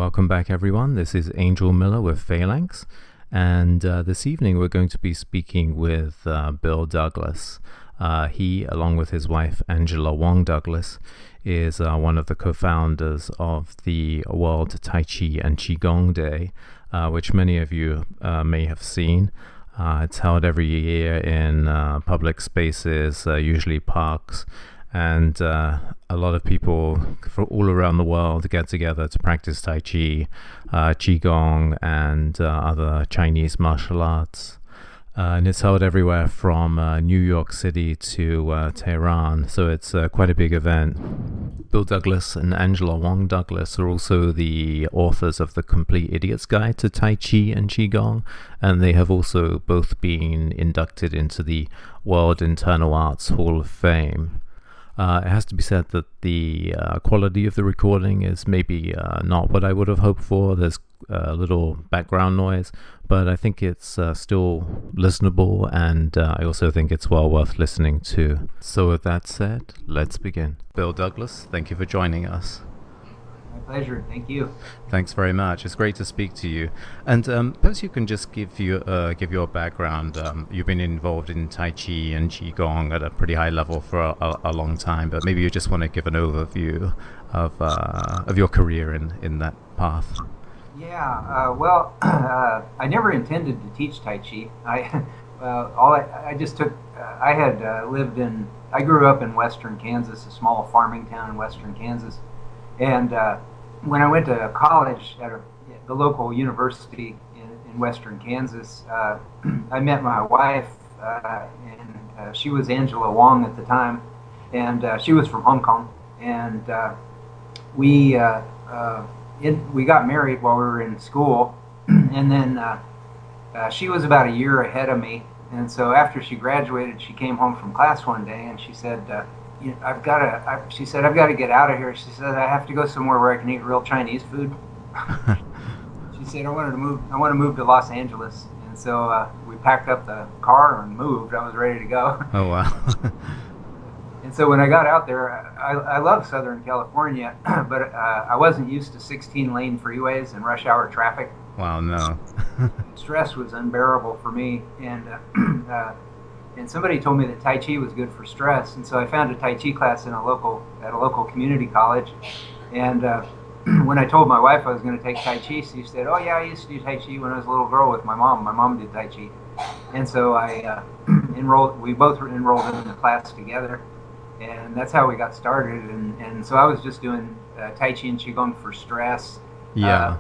Welcome back, everyone. This is Angel Miller with Phalanx, and this evening we're going to be speaking with Bill Douglas. He, along with his wife Angela Wong Douglas, is one of the co-founders of the World Tai Chi and QiGong Day, which many of you may have seen. It's held every year in public spaces, usually parks, and a lot of people from all around the world get together to practice Tai Chi, QiGong, and other Chinese martial arts. And it's held everywhere from New York City to Tehran, so it's quite a big event. Bill Douglas and Angela Wong Douglas are also the authors of The Complete Idiot's Guide to Tai Chi and QiGong, and they have also both been inducted into the World Internal Arts Hall of Fame. It has to be said that the quality of the recording is maybe not what I would have hoped for. There's a little background noise, but I think it's still listenable, and I also think it's well worth listening to. So with that said, let's begin. Bill Douglas, thank you for joining us. My pleasure. Thank you. Thanks very much. It's great to speak to you. And perhaps you can just give your background. You've been involved in Tai Chi and QiGong at a pretty high level for a long time, but maybe you just want to give an overview of your career in that path. Yeah. Well, I never intended to teach Tai Chi. I grew up in western Kansas, a small farming town in western Kansas. And when I went to college at the local university in western Kansas, I met my wife, and she was Angela Wong at the time, and she was from Hong Kong. And we got married while we were in school, and then she was about a year ahead of me. And so after she graduated, she came home from class one day, and she said, she said, I've got to get out of here. She said, I have to go somewhere where I can eat real Chinese food. She said, I want to move to Los Angeles. And so we packed up the car and moved. I was ready to go. Oh, wow. And so when I got out there, I love Southern California, but I wasn't used to 16-lane freeways and rush hour traffic. Wow, no. Stress was unbearable for me. And somebody told me that Tai Chi was good for stress, and so I found a Tai Chi class at a local community college. And when I told my wife I was going to take Tai Chi, she said, "Oh yeah, I used to do Tai Chi when I was a little girl with my mom. My mom did Tai Chi." And so I enrolled. We both were enrolled in the class together, and that's how we got started. And so I was just doing Tai Chi and QiGong for stress. Yeah.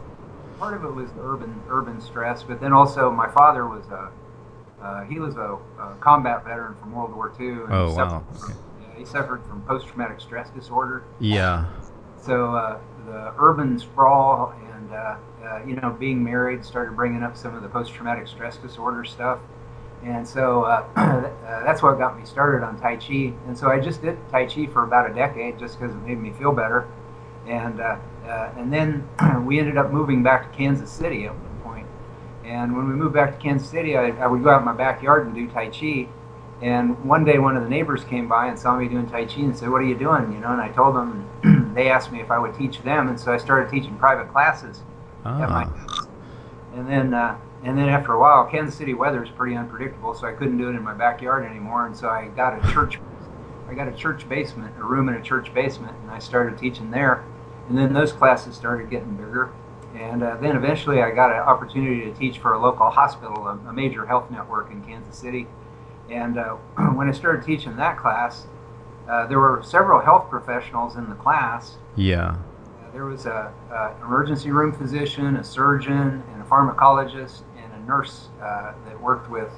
Part of it was urban stress, but then also my father was he was a combat veteran from World War II. And oh, wow. He suffered from post-traumatic stress disorder. Yeah. So the urban sprawl and, being married started bringing up some of the post-traumatic stress disorder stuff. And so that's what got me started on Tai Chi. And so I just did Tai Chi for about a decade just because it made me feel better. And then we ended up moving back to Kansas City at one point. And when we moved back to Kansas City, I would go out in my backyard and do Tai Chi. And one day, one of the neighbors came by and saw me doing Tai Chi and said, "What are you doing?" And I told them. And they asked me if I would teach them, and so I started teaching private classes at my house. And then after a while, Kansas City weather is pretty unpredictable, so I couldn't do it in my backyard anymore. And so I got a church basement, a room in a church basement, and I started teaching there. And then those classes started getting bigger. And then eventually I got an opportunity to teach for a local hospital, a major health network in Kansas City. And when I started teaching that class, there were several health professionals in the class. Yeah. There was an emergency room physician, a surgeon, and a pharmacologist, and a nurse that worked with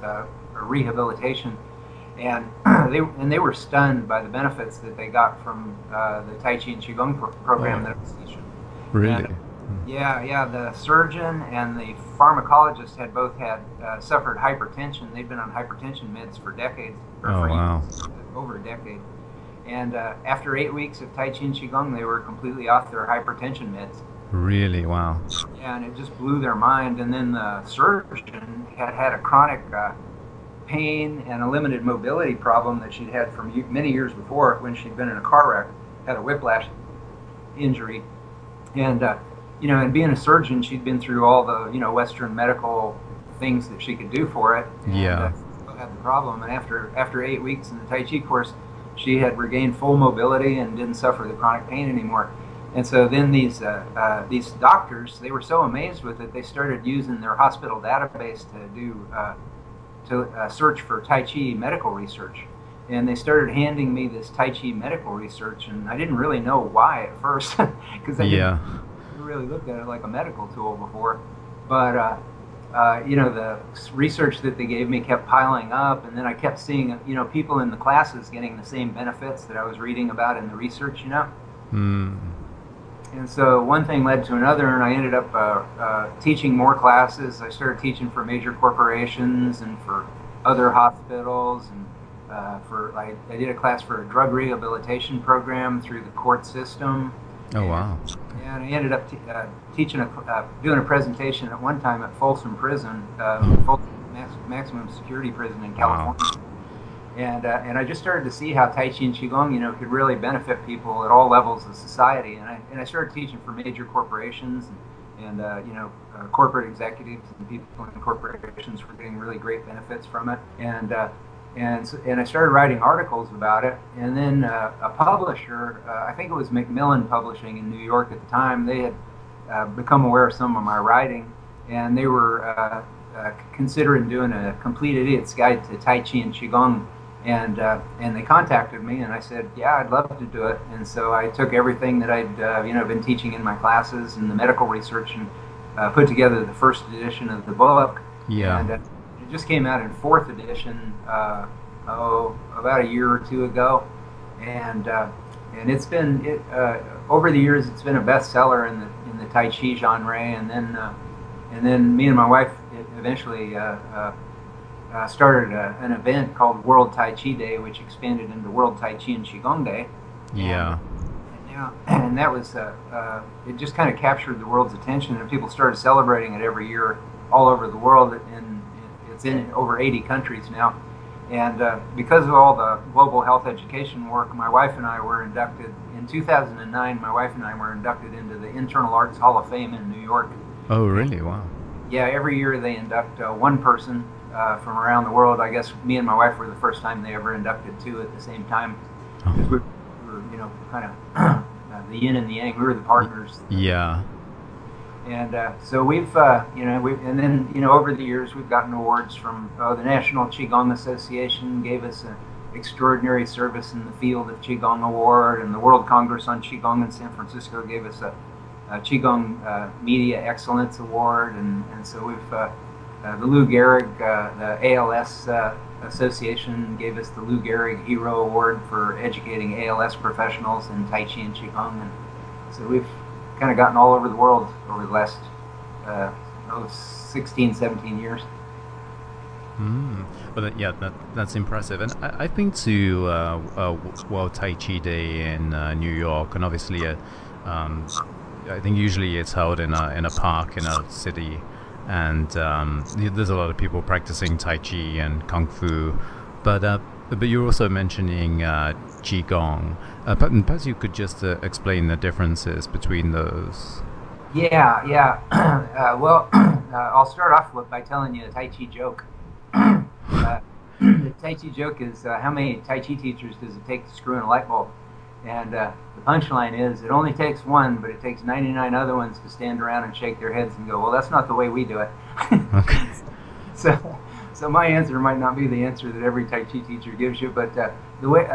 rehabilitation. And they were stunned by the benefits that they got from the Tai Chi and QiGong program that I was teaching. Really? And, yeah. The surgeon and the pharmacologist had both suffered hypertension. They'd been on hypertension meds for decades. Wow. Over a decade. And after 8 weeks of Tai Chi and QiGong, they were completely off their hypertension meds. Really? Wow. Yeah, and it just blew their mind. And then the surgeon had a chronic pain and a limited mobility problem that she'd had from many years before when she'd been in a car wreck, had a whiplash injury. And and being a surgeon, she'd been through all the, Western medical things that she could do for it, and Yeah. still had the problem. And after 8 weeks in the Tai Chi course, she had regained full mobility and didn't suffer the chronic pain anymore. And so then these doctors, they were so amazed with it, they started using their hospital database to search for Tai Chi medical research. And they started handing me this Tai Chi medical research, and I didn't really know why at first, because I didn't Yeah. really looked at it like a medical tool before. But the research that they gave me kept piling up, and then I kept seeing people in the classes getting the same benefits that I was reading about in the research. Mm. And so one thing led to another, and I ended up teaching more classes. I started teaching for major corporations and for other hospitals, and I did a class for a drug rehabilitation program through the court system. Oh, wow. And I ended up doing a presentation at one time at Folsom Prison, Folsom Maximum Security Prison in California. Wow. And I just started to see how Tai Chi and Qigong, could really benefit people at all levels of society. And I started teaching for major corporations, and corporate executives and people in corporations were getting really great benefits from it. And I started writing articles about it. And then a publisher, I think it was Macmillan Publishing in New York at the time, they had become aware of some of my writing, and they were considering doing a complete idiot's guide to Tai Chi and Qigong. And they contacted me, and I said, yeah, I'd love to do it. And so I took everything that I'd been teaching in my classes and the medical research, and put together the first edition of the book. Yeah. And it just came out in fourth edition about a year or two ago, and it's been over the years it's been a bestseller in the Tai Chi genre. And then me and my wife eventually started an event called World Tai Chi Day, which expanded into World Tai Chi and QiGong Day. Yeah. And that was it just kind of captured the world's attention, and people started celebrating it every year all over the world, and it's in over 80 countries now. And because of all the global health education work, my wife and I were inducted in 2009. My wife and I were inducted into the Internal Arts Hall of Fame in New York. Oh, really? Wow. Yeah, every year they induct one person from around the world. I guess me and my wife were the first time they ever inducted two at the same time, because we were kind of the yin and the yang. We were the partners. Yeah. And so and then over the years we've gotten awards from the National Qigong Association gave us an extraordinary service in the field of Qigong award, and the World Congress on Qigong in San Francisco gave us a Qigong Media Excellence Award, and so we've the Lou Gehrig, the ALS Association gave us the Lou Gehrig Hero Award for educating ALS professionals in Tai Chi and Qigong, and so we've kind of gotten all over the world over the last 16, 17 years. Well, that's impressive. And I've been to World Tai Chi Day in New York, and obviously, I think usually it's held in a park in a city, and there's a lot of people practicing Tai Chi and Kung Fu, but you're also mentioning Qi Gong. Perhaps you could just explain the differences between those. Yeah. Well, I'll start off by telling you a Tai Chi joke. The Tai Chi joke is how many Tai Chi teachers does it take to screw in a light bulb? And the punchline is it only takes one, but it takes 99 other ones to stand around and shake their heads and go, well, that's not the way we do it. Okay. So my answer might not be the answer that every Tai Chi teacher gives you, but the way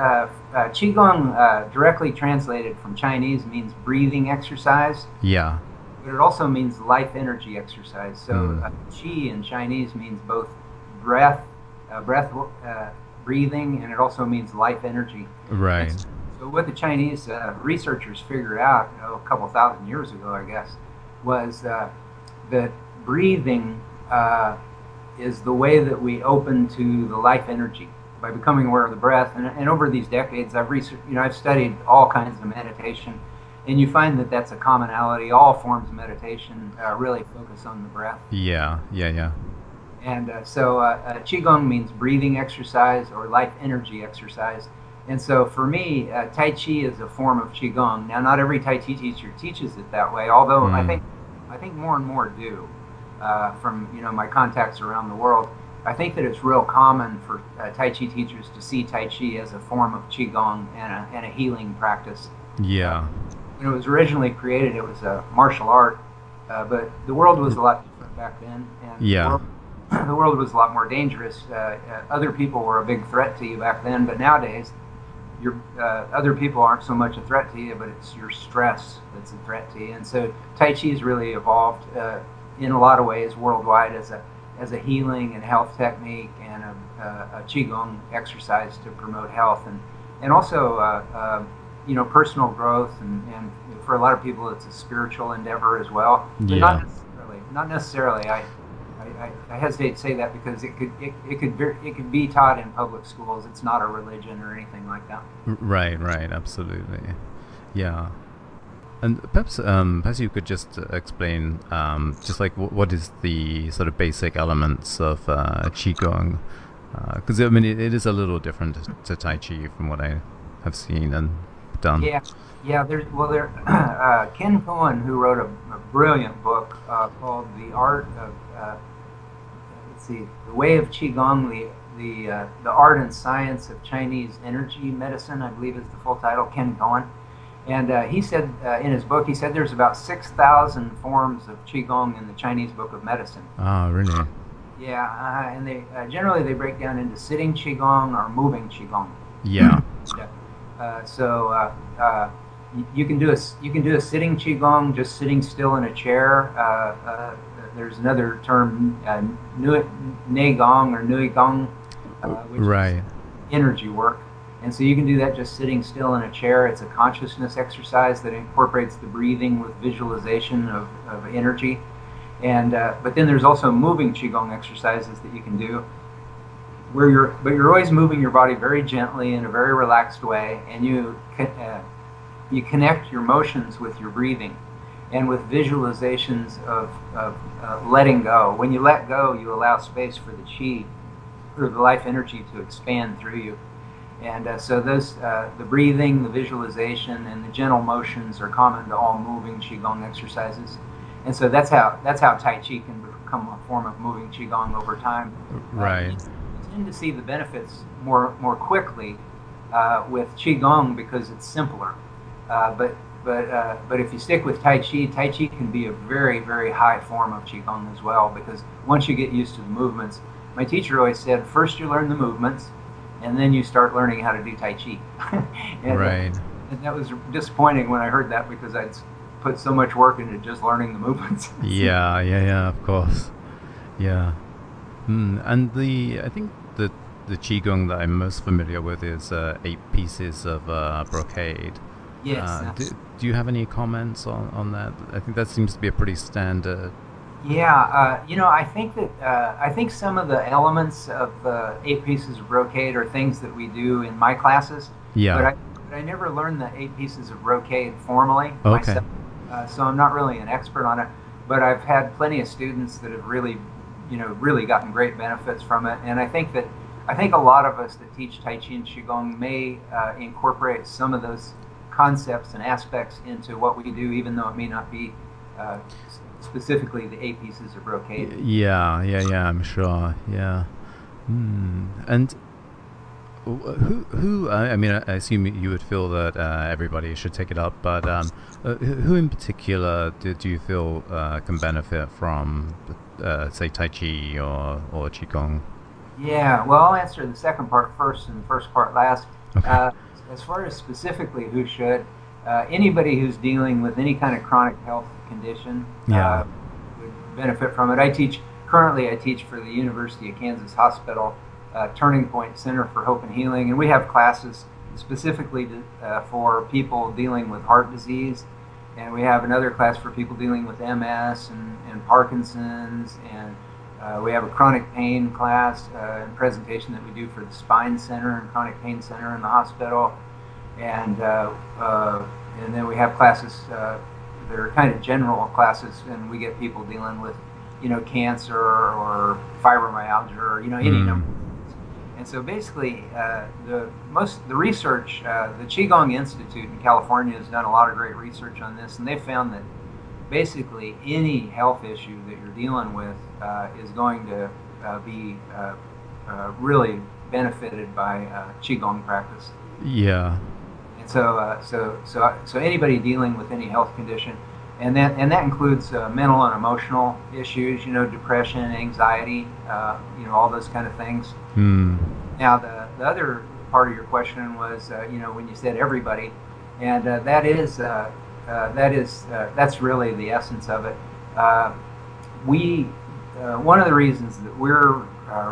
Qigong directly translated from Chinese means breathing exercise. Yeah. But it also means life energy exercise. So Qi in Chinese means both breath, breathing, and it also means life energy. Right. So what the Chinese researchers figured out a couple thousand years ago, I guess, was that breathing is the way that we open to the life energy by becoming aware of the breath. And over these decades, I've studied all kinds of meditation, and you find that that's a commonality. All forms of meditation really focus on the breath. Yeah. And so Qigong means breathing exercise or life energy exercise. And so for me, Tai Chi is a form of Qigong. Now, not every Tai Chi teacher teaches it that way, although I think I think more and more do, from my contacts around the world. I think that it's real common for Tai Chi teachers to see Tai Chi as a form of Qi Gong and a healing practice. Yeah. When it was originally created, it was a martial art, but the world was a lot different back then, and Yeah. the world was a lot more dangerous. Other people were a big threat to you back then, but nowadays, other people aren't so much a threat to you, but it's your stress that's a threat to you. And so Tai Chi has really evolved in a lot of ways worldwide as a healing and health technique, and a Qigong exercise to promote health, and also personal growth, and for a lot of people it's a spiritual endeavor as well. But Yeah. not necessarily. I hesitate to say that because it could be taught in public schools. It's not a religion or anything like that. Right, absolutely. Yeah. And perhaps you could just explain, just like what is the sort of basic elements of Qigong? Because I mean, it is a little different to Tai Chi from what I have seen and done. Yeah. There. Ken Cohen, who wrote a brilliant book called The Art of The Way of Qigong, the Art and Science of Chinese Energy Medicine, I believe is the full title. Ken Cohen. And he said in his book, there's about 6,000 forms of Qigong in the Chinese Book of Medicine. Oh, really? Yeah, and they generally they break down into sitting Qigong or moving Qigong. Yeah. You can do a sitting Qigong, just sitting still in a chair. There's another term, Nei Gong or Nui Gong, which is energy work. And so you can do that just sitting still in a chair. It's a consciousness exercise that incorporates the breathing with visualization of energy. And but then there's also moving Qigong exercises that you can do, where you're always moving your body very gently in a very relaxed way, and you connect your motions with your breathing, and with visualizations of letting go. When you let go, you allow space for the Qi, or the life energy, to expand through you. And so those, the breathing, the visualization, and the gentle motions are common to all moving Qigong exercises. And so that's how Tai Chi can become a form of moving Qigong over time. Right. You tend to see the benefits more quickly with Qigong because it's simpler. But if you stick with Tai Chi can be a very, very high form of Qigong as well, because once you get used to the movements, my teacher always said, first you learn the movements, and then you start learning how to do Tai Chi. Right. And that was disappointing when I heard that, because I'd put so much work into just learning the movements. Yeah, of course. Yeah. And I think the Qigong that I'm most familiar with is 8 pieces of brocade. Yes. Do you have any comments on that? I think that seems to be a pretty standard. Yeah, I think that I think some of the elements of the 8 pieces of brocade are things that we do in my classes. Yeah. But I never learned the 8 pieces of brocade formally Okay. myself, so I'm not really an expert on it. But I've had plenty of students that have really gotten great benefits from it, and I think a lot of us that teach Tai Chi and Qigong may incorporate some of those concepts and aspects into what we do, even though it may not be specifically the 8 pieces of brocade. Yeah, I'm sure. Yeah. And who? I mean, I assume you would feel that everybody should take it up, but who in particular do you feel can benefit from, say, Tai Chi or Qigong? Yeah, well, I'll answer the second part first and the first part last. Okay. As far as specifically who should, anybody who's dealing with any kind of chronic health condition Yeah. would benefit from it. Currently I teach for the University of Kansas Hospital Turning Point Center for Hope and Healing, and we have classes specifically for people dealing with heart disease, and we have another class for people dealing with MS and Parkinson's, and we have a chronic pain class and presentation that we do for the Spine Center and Chronic Pain Center in the hospital, and then we have classes that are kind of general classes, and we get people dealing with, cancer or fibromyalgia or any number. And so basically, the research, the Qigong Institute in California has done a lot of great research on this, and they found that basically any health issue that you're dealing with is going to be really benefited by Qigong practice. Yeah. And so anybody dealing with any health condition, and that includes mental and emotional issues, depression, anxiety, all those kind of things. Hmm. Now, the other part of your question was, when you said everybody, and that's really the essence of it. We One of the reasons that we're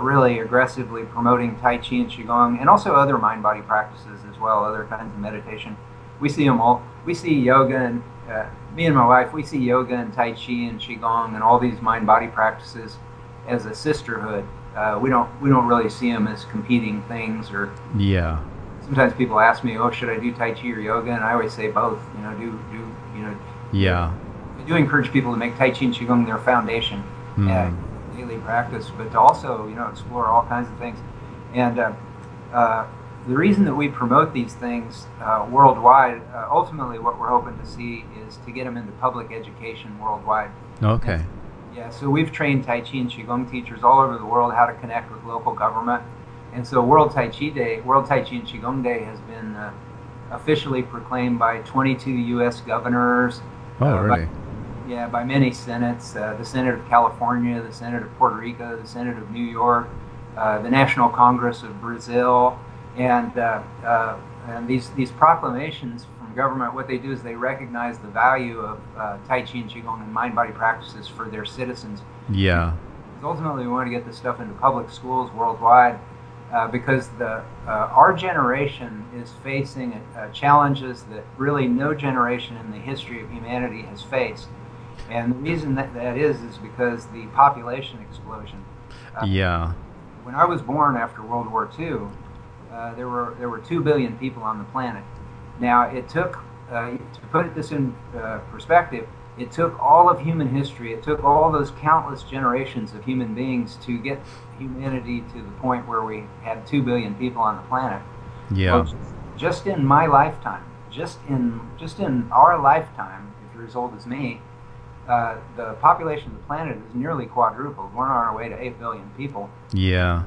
really aggressively promoting Tai Chi and Qigong, and also other mind-body practices as well, other kinds of meditation. We see them all. We see yoga, and me and my wife, we see yoga and Tai Chi and Qigong and all these mind-body practices as a sisterhood. We don't really see them as competing things. Or Yeah. sometimes people ask me, "Oh, should I do Tai Chi or yoga?" And I always say both. Yeah. I do encourage people to make Tai Chi and Qigong their foundation. Hmm. Daily practice, but to also explore all kinds of things. And the reason that we promote these things worldwide, ultimately what we're hoping to see is to get them into public education worldwide. Okay. Yeah, so we've trained Tai Chi and Qigong teachers all over the world how to connect with local government. And so World Tai Chi and Qigong Day has been officially proclaimed by 22 U.S. governors. Oh, really? By many senates, the Senate of California, the Senate of Puerto Rico, the Senate of New York, the National Congress of Brazil, and these proclamations from government, what they do is they recognize the value of Tai Chi and Qigong and mind-body practices for their citizens. Yeah. Ultimately, we want to get this stuff into public schools worldwide because our generation is facing challenges that really no generation in the history of humanity has faced. And the reason that is because the population explosion. Yeah. When I was born after World War II, there were 2 billion people on the planet. Now, it took, to put this in perspective, it took all of human history, it took all those countless generations of human beings to get humanity to the point where we had 2 billion people on the planet. Yeah. Well, just in my lifetime, just in our lifetime, if you're as old as me, the population of the planet is nearly quadrupled. We're on our way to 8 billion people. Yeah.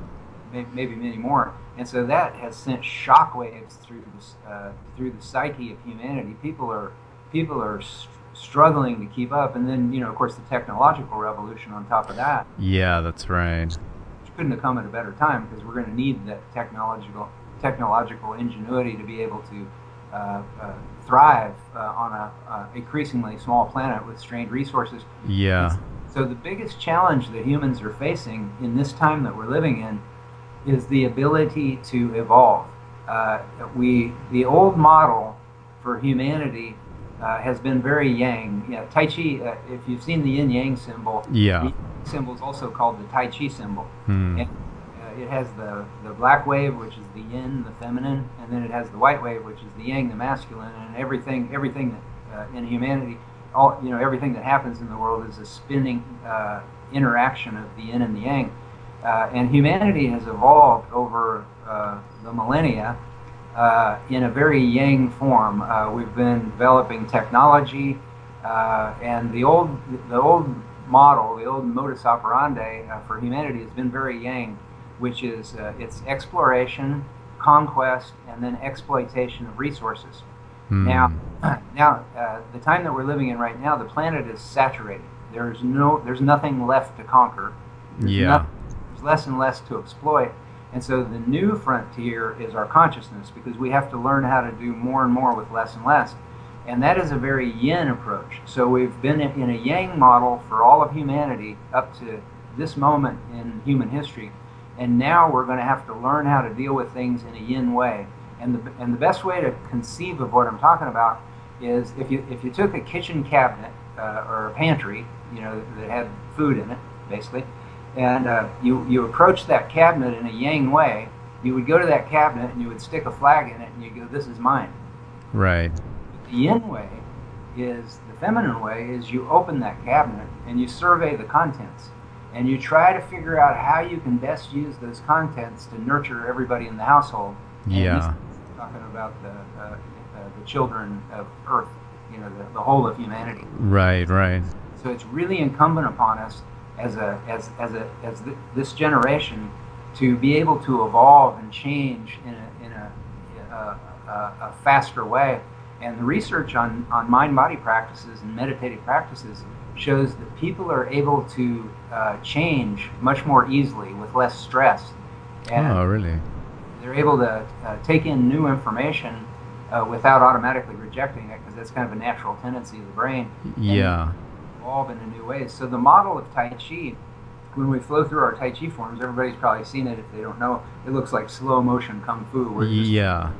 Maybe many more. And so that has sent shockwaves through the psyche of humanity. People are struggling to keep up. And then, of course, the technological revolution on top of that. Yeah, that's right. Which couldn't have come at a better time because we're going to need that technological ingenuity to be able to thrive on a increasingly small planet with strained resources. Yeah. So the biggest challenge that humans are facing in this time that we're living in is the ability to evolve. The old model for humanity has been very yang. Tai Chi, if you've seen the yin-yang symbol, Yeah. the symbol is also called the Tai Chi symbol. Hmm. And it has the black wave, which is the yin, the feminine, and then it has the white wave, which is the yang, the masculine, and everything that in humanity, everything that happens in the world is a spinning interaction of the yin and the yang. And humanity has evolved over the millennia in a very yang form. We've been developing technology, and the old model, the old modus operandi for humanity has been very yang, which is it's exploration, conquest, and then exploitation of resources. Now, the time that we're living in right now, the planet is saturated. There's nothing left to conquer. There's less and less to exploit. And so the new frontier is our consciousness, because we have to learn how to do more and more with less and less. And that is a very yin approach. So we've been in a yang model for all of humanity up to this moment in human history. And now we're going to have to learn how to deal with things in a yin way. And the best way to conceive of what I'm talking about is if you took a kitchen cabinet or a pantry, that had food in it, basically, and you approach that cabinet in a yang way, you would go to that cabinet and you would stick a flag in it and you go, "This is mine." Right. The yin way the feminine way is you open that cabinet and you survey the contents. And you try to figure out how you can best use those contents to nurture everybody in the household. Yeah. And talking about the children of Earth. the whole of humanity. Right, right. So it's really incumbent upon us as this generation to be able to evolve and change in a faster way. And the research on mind-body practices and meditative practices shows that people are able to change much more easily with less stress. And oh, really? they're able to take in new information without automatically rejecting it, because that's kind of a natural tendency of the brain. Yeah. Evolve in new ways. So the model of Tai Chi, when we flow through our Tai Chi forms, everybody's probably seen it. If they don't know, it looks like slow motion Kung Fu, where you're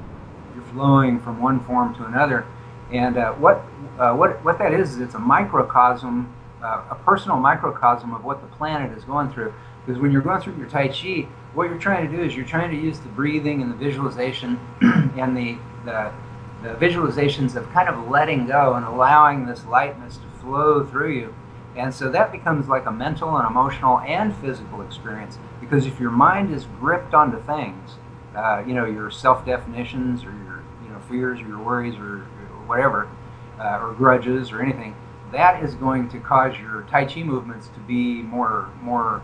flowing from one form to another. And what that is it's a microcosm, a personal microcosm of what the planet is going through. Because when you're going through your Tai Chi, what you're trying to do is you're trying to use the breathing and the visualization and the visualizations of kind of letting go and allowing this lightness to flow through you. And so that becomes like a mental and emotional and physical experience, because if your mind is gripped onto things, your self-definitions or your fears or your worries or whatever, or grudges or anything, that is going to cause your Tai Chi movements to be more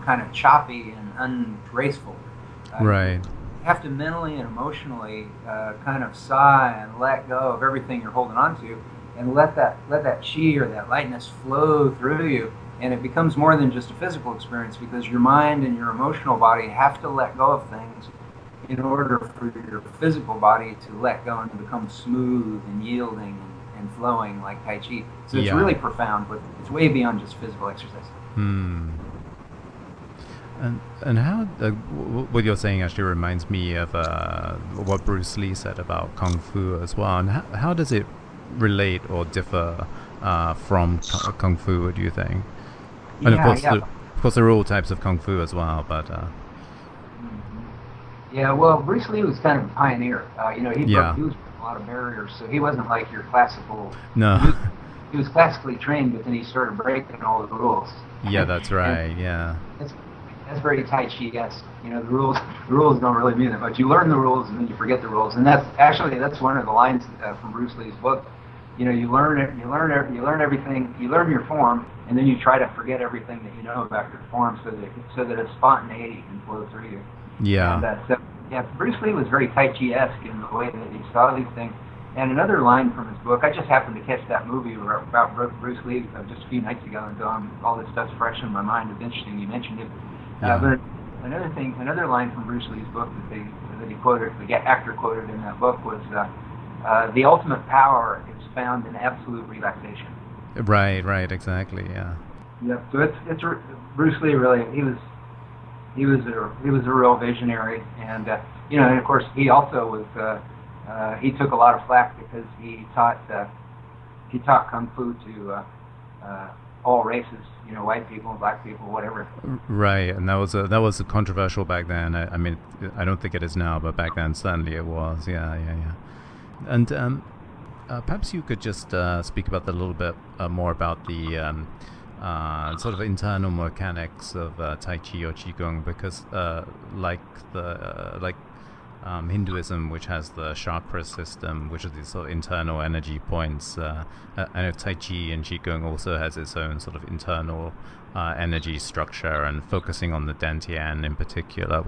kind of choppy and ungraceful. Right. You have to mentally and emotionally kind of sigh and let go of everything you're holding on to, and let that Qi or that lightness flow through you, and it becomes more than just a physical experience, because your mind and your emotional body have to let go of things in order for your physical body to let go and become smooth and yielding and flowing like Tai Chi. So it's really profound, but it's way beyond just physical exercise. And how what you're saying actually reminds me of what Bruce Lee said about Kung Fu as well. And how does it relate or differ from Kung Fu, do you think? And of course there are all types of Kung Fu as well, but yeah, well, Bruce Lee was kind of a pioneer. He was a lot of barriers, so he wasn't like your classical. No. He was classically trained, but then he started breaking all the rules. Yeah, that's right. Yeah. That's very Tai Chi-esque. The rules don't really mean that much. You learn the rules and then you forget the rules, and that's one of the lines from Bruce Lee's book. You learn everything. You learn your form, and then you try to forget everything that you know about your form, so that a spontaneity can flow through you. Yeah. And Bruce Lee was very Tai Chi-esque in the way that he saw these things. And another line from his book, I just happened to catch that movie about Bruce Lee just a few nights ago, and so all this stuff's fresh in my mind. It's interesting you mentioned it. But another line from Bruce Lee's book that he quoted, the actor quoted in that book, was the ultimate power is found in absolute relaxation. Right, exactly, yeah. Yeah, so it's Bruce Lee really, he was a real visionary, and and of course he also was he took a lot of flack because he taught Kung Fu to all races, white people, black people, whatever. Right, and that was controversial back then. I mean, I don't think it is now, but back then certainly it was. Yeah. And perhaps you could just speak about a little bit more about the sort of internal mechanics of Tai Chi or Qigong, because Hinduism, which has the chakra system, which are these sort of internal energy points. I know Tai Chi and Qigong also has its own sort of internal energy structure, and focusing on the dantian in particular.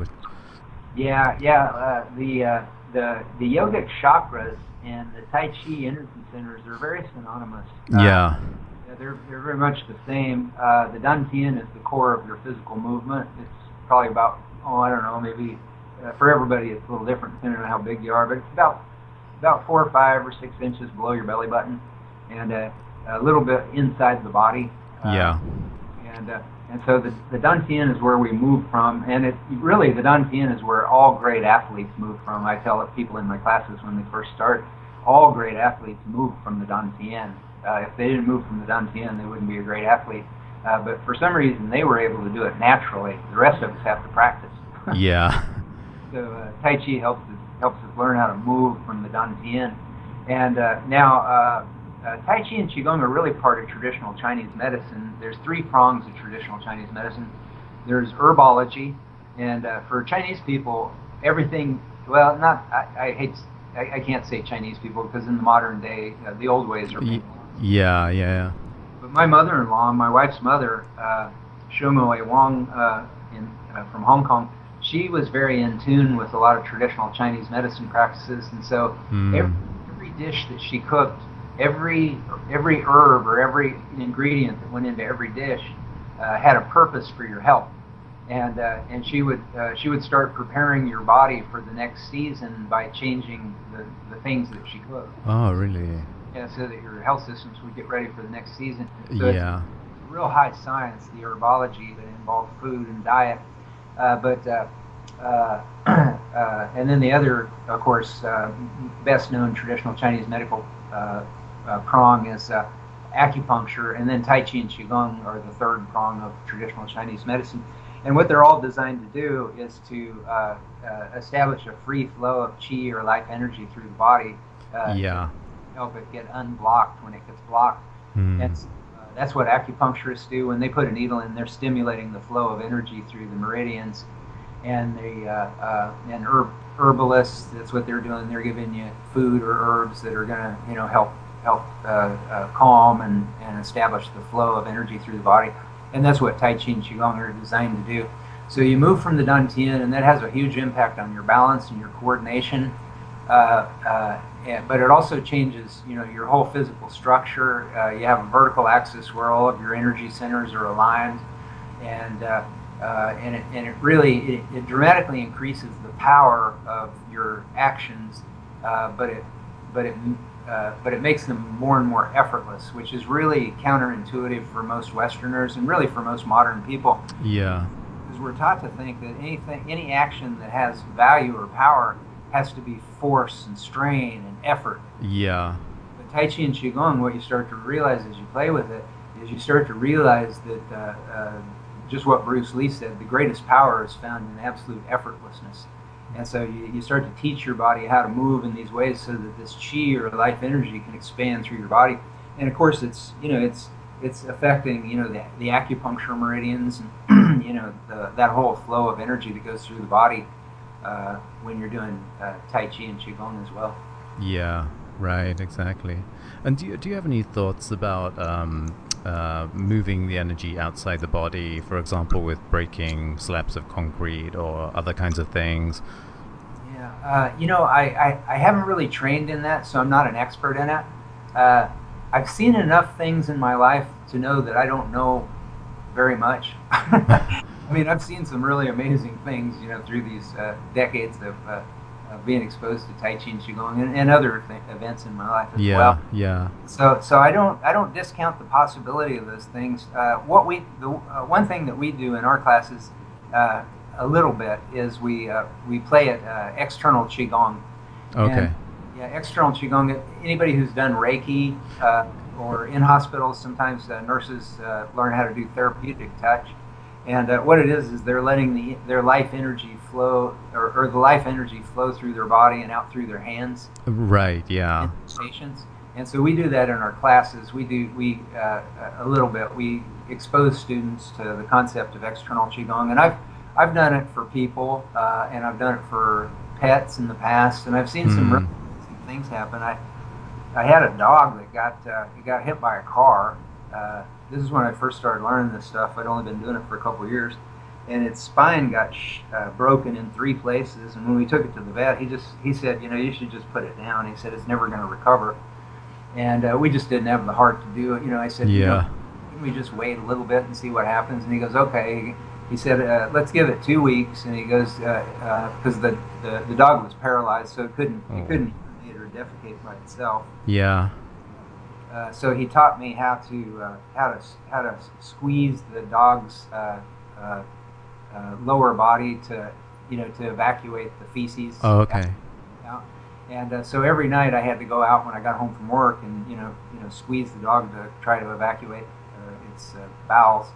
The yogic chakras and the Tai Chi energy centers are very synonymous. They're very much the same. The dantian is the core of your physical movement. It's probably about, maybe. For everybody, it's a little different depending on how big you are, but it's about 4 or 5 or 6 inches below your belly button, and a little bit inside the body. And so the dantian is where we move from, and the dantian is where all great athletes move from. I tell people in my classes when they first start, all great athletes move from the dantian. If they didn't move from the dantian, they wouldn't be a great athlete. But for some reason, they were able to do it naturally. The rest of us have to practice. Yeah. So Tai Chi helps us learn how to move from the dantian. And now Tai Chi and QiGong are really part of traditional Chinese medicine. There's 3 prongs of traditional Chinese medicine. There's herbology, and for Chinese people, everything. Well, I can't say Chinese people, because in the modern day, the old ways are being lost. Yeah, yeah. But my mother-in-law, my wife's mother, Shumo Wang, from Hong Kong, she was very in tune with a lot of traditional Chinese medicine practices, and so every, Mm. every dish that she cooked, every herb or every ingredient that went into every dish had a purpose for your health. And she would start preparing your body for the next season by changing the things that she cooked. Oh, really? Yeah, so that your health systems would get ready for the next season. So it's Yeah. real high science, the herbology that involves food and diet. But and then the other, of course, best known traditional Chinese medical prong is acupuncture, and then Tai Chi and QiGong are the third prong of traditional Chinese medicine. And what they're all designed to do is to establish a free flow of qi or life energy through the body. Yeah. Help it get unblocked when it gets blocked. Mm. That's what acupuncturists do. When they put a needle in, they're stimulating the flow of energy through the meridians. And and herbalists, that's what they're doing. They're giving you food or herbs that are going to help calm and establish the flow of energy through the body. And that's what Tai Chi and QiGong are designed to do. So you move from the Dantian, and that has a huge impact on your balance and your coordination. But it also changes, your whole physical structure. You have a vertical axis where all of your energy centers are aligned, and it really dramatically increases the power of your actions, but it makes them more and more effortless, which is really counterintuitive for most Westerners and really for most modern people. Yeah. Because we're taught to think that any action that has value or power has to be force and strain and effort. Yeah. But Tai Chi and QiGong, what you start to realize as you play with it, is you start to realize that just what Bruce Lee said, the greatest power is found in absolute effortlessness. And so you start to teach your body how to move in these ways so that this qi or life energy can expand through your body. And of course, it's affecting the acupuncture meridians and that whole flow of energy that goes through the body when you're doing Tai Chi and QiGong as well. Yeah. Right. Exactly. And do you have any thoughts about moving the energy outside the body, for example, with breaking slabs of concrete or other kinds of things? Yeah, I haven't really trained in that, so I'm not an expert in it. I've seen enough things in my life to know that I don't know very much. I mean, I've seen some really amazing things, through these decades of being exposed to Tai Chi and QiGong and other events in my life as well. Yeah. So I don't discount the possibility of those things. One thing that we do in our classes a little bit is we play it external Qigong. Okay. And, yeah, external Qigong. Anybody who's done Reiki or in hospitals, sometimes nurses learn how to do therapeutic touch. And what it is they're letting their life energy flow, or the life energy flow through their body and out through their hands. Right. Yeah. Patients. And so we do that in our classes. We a little bit. We expose students to the concept of external Qigong, and I've done it for people, and I've done it for pets in the past, and I've seen some really amazing things happen. I had a dog that got hit by a car. This is when I first started learning this stuff. I'd only been doing it for a couple of years, and its spine got broken in 3 places. And when we took it to the vet, he said, you should just put it down. He said it's never going to recover, and we just didn't have the heart to do it. I said, Yeah. Can we just wait a little bit and see what happens? And he goes, okay. He said, let's give it 2 weeks. And he goes, because the dog was paralyzed, so it couldn't urinate or defecate by itself. Yeah. So he taught me how to squeeze the dog's lower body to evacuate the feces. Oh, okay. Out. And so every night I had to go out when I got home from work and squeeze the dog to try to evacuate its bowels.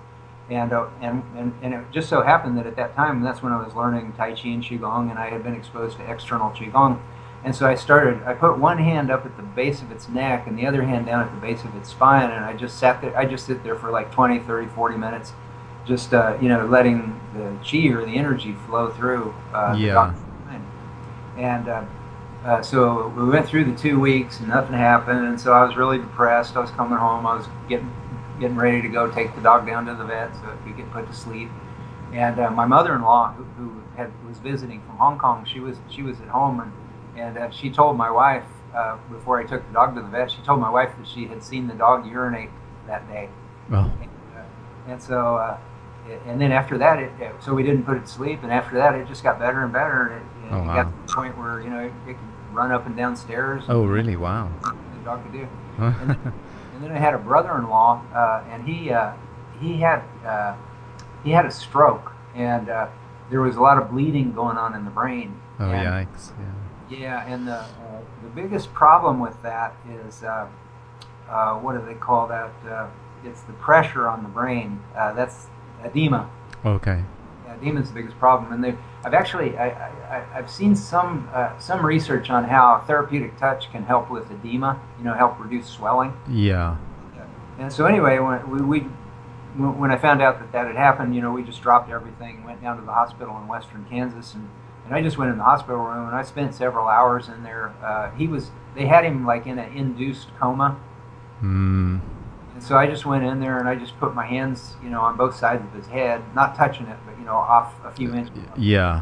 And it just so happened that at that time, that's when I was learning Tai Chi and QiGong, and I had been exposed to external QiGong. And so I put one hand up at the base of its neck and the other hand down at the base of its spine, and I just sat there. I just sit there for like 20, 30, 40 minutes, just letting the qi or the energy flow through the dog's spine. So we went through the 2 weeks and nothing happened, and so I was really depressed. I was coming home. I was getting ready to go take the dog down to the vet so it could get put to sleep. And my mother-in-law, who was visiting from Hong Kong, she was at home, and she told my wife before I took the dog to the vet. She told my wife that she had seen the dog urinate that day. Oh. And so. And then after that, so we didn't put it to sleep. And after that, it just got better and better. And it got to the point where it could run up and down stairs. Oh, really? Wow. The dog could do. And then I had a brother-in-law, and he had a stroke, and there was a lot of bleeding going on in the brain. Oh, and, yikes! Yeah, and the biggest problem with that is what do they call that? It's the pressure on the brain. That's edema. Okay. Yeah, edema is the biggest problem, and I've seen some research on how therapeutic touch can help with edema. Help reduce swelling. Yeah. And so anyway, when I found out that had happened, we just dropped everything, went down to the hospital in Western Kansas, and I just went in the hospital room and I spent several hours in there. They had him like in an induced coma. Hmm. And so I just went in there and I just put my hands, on both sides of his head, not touching it, but off a few inches. Yeah.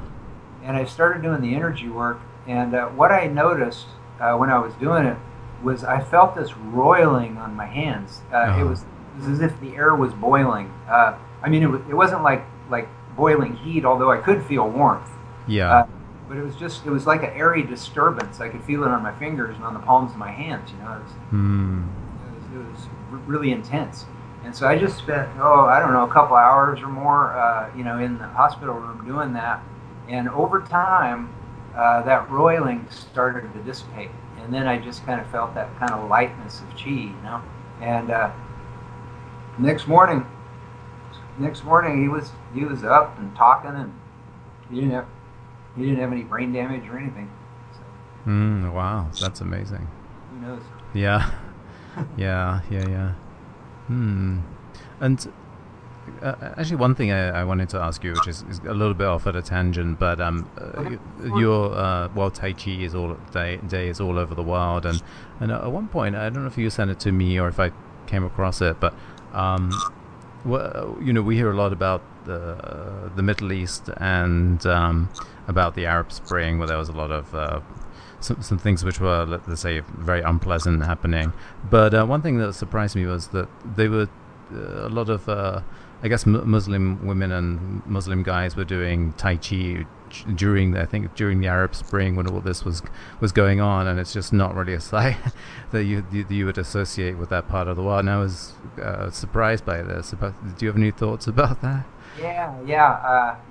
And I started doing the energy work, and what I noticed when I was doing it was I felt this roiling on my hands. It was as if the air was boiling. It wasn't like boiling heat, although I could feel warmth. Yeah. But it was like an airy disturbance. I could feel it on my fingers and on the palms of my hands. It was really intense. And so I just spent, a couple hours or more, in the hospital room doing that. And over time, that roiling started to dissipate. And then I just kind of felt that kind of lightness of Qi, And next morning he was up and talking, and he didn't have any brain damage or anything. So, wow, that's amazing. Who knows? Yeah. Yeah. And actually, one thing I wanted to ask you, which is a little bit off at a tangent, but your Tai Chi is all day is all over the world, and at one point, I don't know if you sent it to me or if I came across it, but we hear a lot about the Middle East and about the Arab Spring, where there was a lot of some things which were, let's say, very unpleasant happening. But one thing that surprised me was that they were a lot of, I guess, Muslim women and Muslim guys were doing Tai Chi during the Arab Spring when all this was going on, and it's just not really a sight that you would associate with that part of the world. And I was surprised by this. Do you have any thoughts about that? Yeah,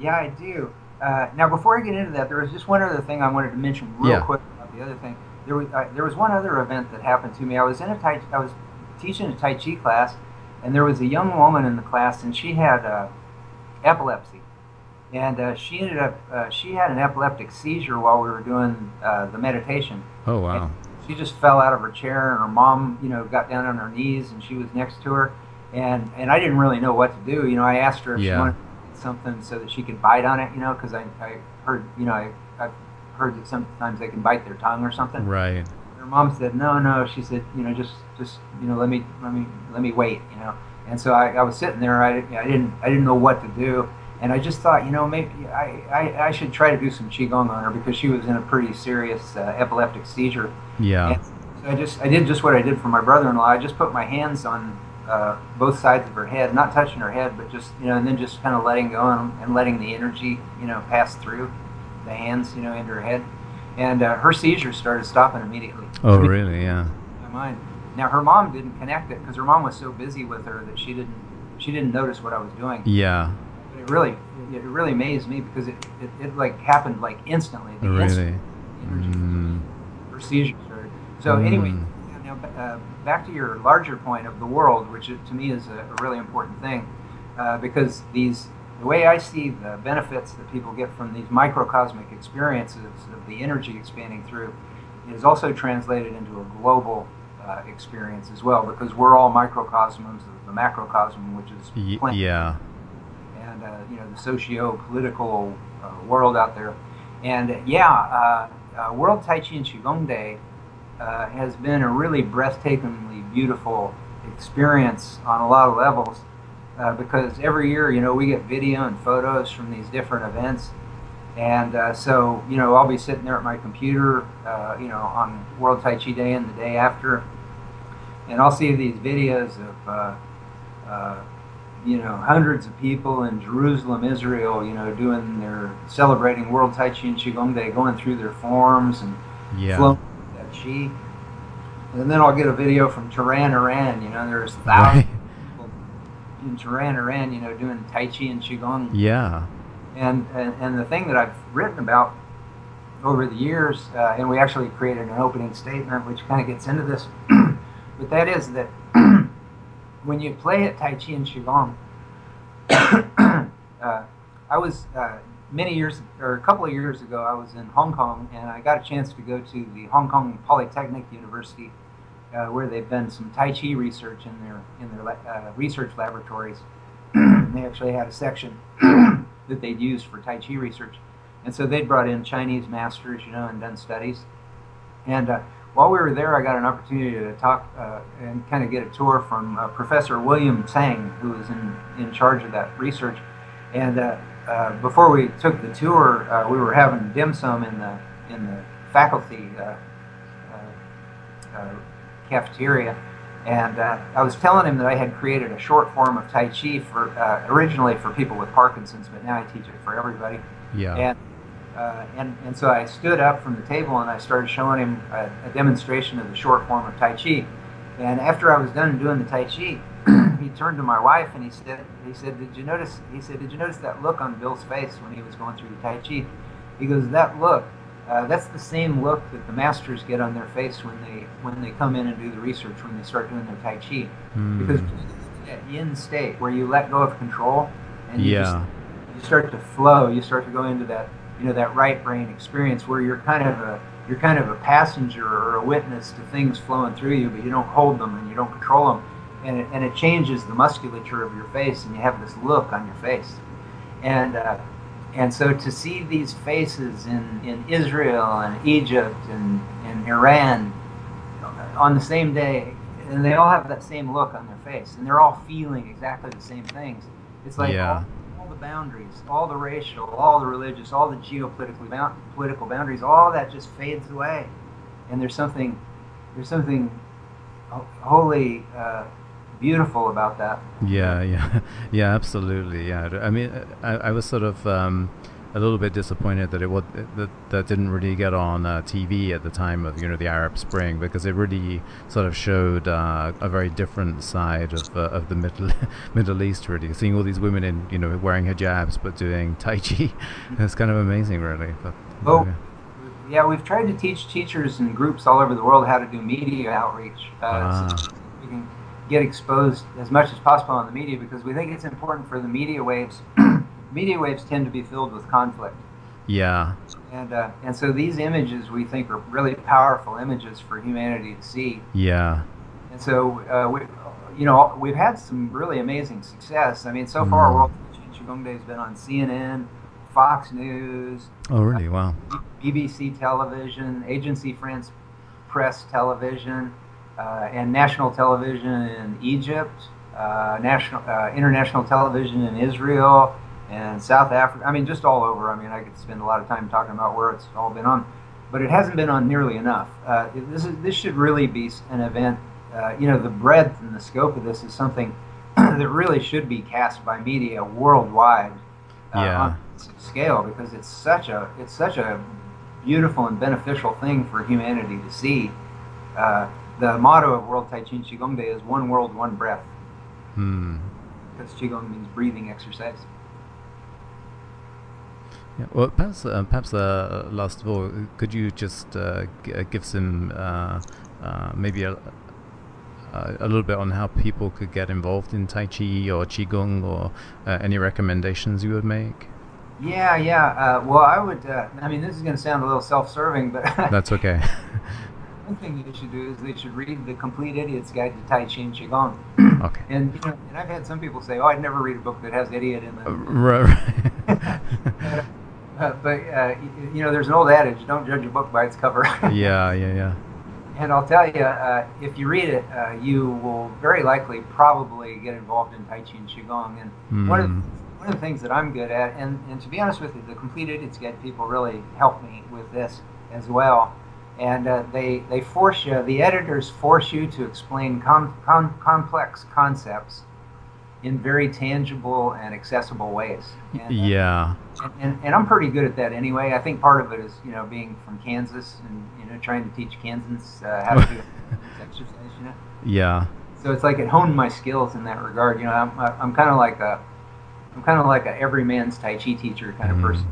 I do. Now, before I get into that, there was just one other thing I wanted to mention real quick about the other thing. There was one other event that happened to me. I was teaching a Tai Chi class, and there was a young woman in the class, and she had epilepsy, and she had an epileptic seizure while we were doing the meditation. Oh, wow! And she just fell out of her chair, and her mom, got down on her knees, and she was next to her, and I didn't really know what to do. I asked her if she wanted something so that she could bite on it, because I heard, I've heard that sometimes they can bite their tongue or something. Right. Her mom said, no. She said, just let me wait, And so I was sitting there. I didn't know what to do, and I just thought, maybe I should try to do some Qigong on her because she was in a pretty serious epileptic seizure. Yeah. And so I did just what I did for my brother-in-law. I just put my hands on both sides of her head, not touching her head, but just, and then just kind of letting go and letting the energy, pass through the hands, into her head. And her seizures started stopping immediately. Oh, really? Yeah. My mind. Now, her mom didn't connect it because her mom was so busy with her that she didn't notice what I was doing. Yeah. But it really amazed me because it like happened like instantly. Really? Her seizure started. So anyway, now back to your larger point of the world, which to me is a really important thing, because the way I see the benefits that people get from these microcosmic experiences of the energy expanding through is also translated into a global experience as well, because we're all microcosms of the macrocosm, which is planet. Yeah. And the socio-political world out there. And World Tai Chi and QiGong Day has been a really breathtakingly beautiful experience on a lot of levels, because every year, we get video and photos from these different events. And so, I'll be sitting there at my computer, on World Tai Chi Day and the day after, and I'll see these videos of, hundreds of people in Jerusalem, Israel, celebrating World Tai Chi and QiGong Day, going through their forms and flowing that Qi. And then I'll get a video from Tehran, Iran. There's thousands of people in Tehran, Iran, doing Tai Chi and QiGong. Yeah. And the thing that I've written about over the years, and we actually created an opening statement which kind of gets into this, but that is that when you play at Tai Chi and QiGong, I was a couple of years ago, I was in Hong Kong, and I got a chance to go to the Hong Kong Polytechnic University, where they've done some Tai Chi research in their research laboratories. They actually had a section that they'd used for Tai Chi research, and so they'd brought in Chinese masters, and done studies. And while we were there, I got an opportunity to talk and kind of get a tour from Professor William Tsang, who was in charge of that research. And before we took the tour, we were having dim sum in the faculty cafeteria, and I was telling him that I had created a short form of Tai Chi originally for people with Parkinson's, but now I teach it for everybody. Yeah. And so I stood up from the table and I started showing him a demonstration of the short form of Tai Chi. And after I was done doing the Tai Chi, he turned to my wife and he said, did you notice that look on Bill's face when he was going through the Tai Chi? He goes, that look, that's the same look that the masters get on their face when they come in and do the research, when they start doing their Tai Chi. Because that yin state where you let go of control and you start to flow, you start to go into that that right brain experience where you're kind of a passenger or a witness to things flowing through you, but you don't hold them and you don't control them, and it changes the musculature of your face, and you have this look on your face, and so to see these faces in Israel and Egypt and Iran on the same day, and they all have that same look on their face, and they're all feeling exactly the same things. It's like all the boundaries, all the racial, all the religious, all the political boundaries, all that just fades away, and there's something wholly beautiful about that. Yeah, absolutely. Yeah, I mean, I was sort of a little bit disappointed that that didn't really get on TV at the time of the Arab Spring, because it really sort of showed a very different side of the Middle East. Really, seeing all these women in wearing hijabs but doing Tai Chi, it's kind of amazing, really. But yeah, we've tried to teach teachers and groups all over the world how to do media outreach, so we can get exposed as much as possible on the media, because we think it's important for the media waves. Media waves tend to be filled with conflict. Yeah. And so these images we think are really powerful images for humanity to see. Yeah. And so we've had some really amazing success. I mean, so far World Tai Chi and QiGong Day has been on CNN, Fox News. Oh, really? Wow. BBC television, Agency France Press television, and national television in Egypt, international television in Israel, and South Africa. I mean, just all over. I mean, I could spend a lot of time talking about where it's all been on, but it hasn't been on nearly enough. This should really be an event. The breadth and the scope of this is something that really should be cast by media worldwide on a scale, because it's such a beautiful and beneficial thing for humanity to see. The motto of World Tai Chi and QiGong Day is "One World, One Breath," because Qigong means breathing exercise. Yeah, well, perhaps last of all, could you just give some maybe a little bit on how people could get involved in Tai Chi or Qigong, or any recommendations you would make? Yeah. Well, I would. I mean, this is going to sound a little self-serving, but that's okay. One thing they should do is they should read The Complete Idiot's Guide to Tai Chi and QiGong. Okay. And and I've had some people say, "Oh, I'd never read a book that has idiot in it." Right. There's an old adage: don't judge a book by its cover. Yeah. And I'll tell you, if you read it, you will very likely probably get involved in Tai Chi and QiGong. And one of the things that I'm good at, and to be honest with you, the Complete Idiots Guide people really help me with this as well. And they force you, the editors force you to explain complex concepts in very tangible and accessible ways. And, yeah. And I'm pretty good at that anyway. I think part of it is, being from Kansas and, trying to teach Kansans how to do exercise, Yeah. So it's like it honed my skills in that regard. I'm kind of like a every man's Tai Chi teacher kind of person.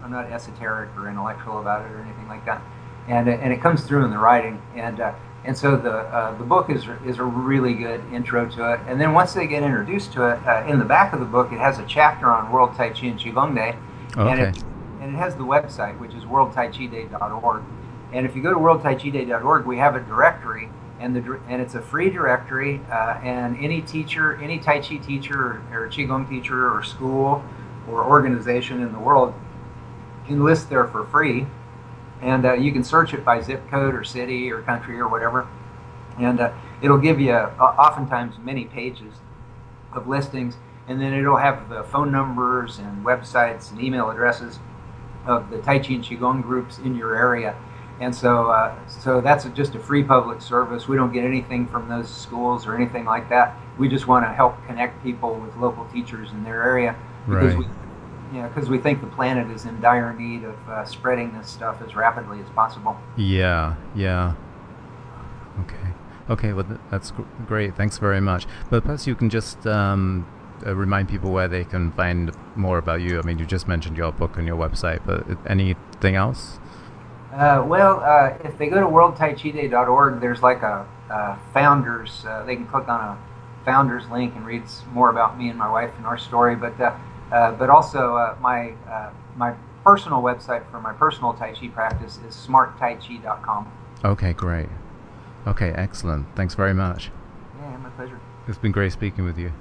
I'm not esoteric or intellectual about it or anything like that. And it comes through in the writing. And so the book is a really good intro to it. And then once they get introduced to it, in the back of the book, it has a chapter on World Tai Chi and QiGong Day. Okay. And it has the website, which is worldtaichiday.org. And if you go to worldtaichiday.org, we have a directory, and it's a free directory. And any teacher, any Tai Chi teacher or QiGong teacher or school or organization in the world can list there for free. And you can search it by zip code or city or country or whatever. And it'll give you oftentimes many pages of listings. And then it'll have the phone numbers and websites and email addresses of the Tai Chi and QiGong groups in your area. And so that's just a free public service. We don't get anything from those schools or anything like that. We just want to help connect people with local teachers in their area. Because we think the planet is in dire need of spreading this stuff as rapidly as possible. Yeah. Okay, well, that's great. Thanks very much. But perhaps you can just remind people where they can find more about you. I mean, you just mentioned your book and your website, but anything else? If they go to worldtaichiday.org, there's like a founders. They can click on a founders link and read more about me and my wife and our story. But also my personal website for my personal Tai Chi practice is smarttaichi.com. Okay, great. Okay, excellent. Thanks very much. Yeah, my pleasure. It's been great speaking with you.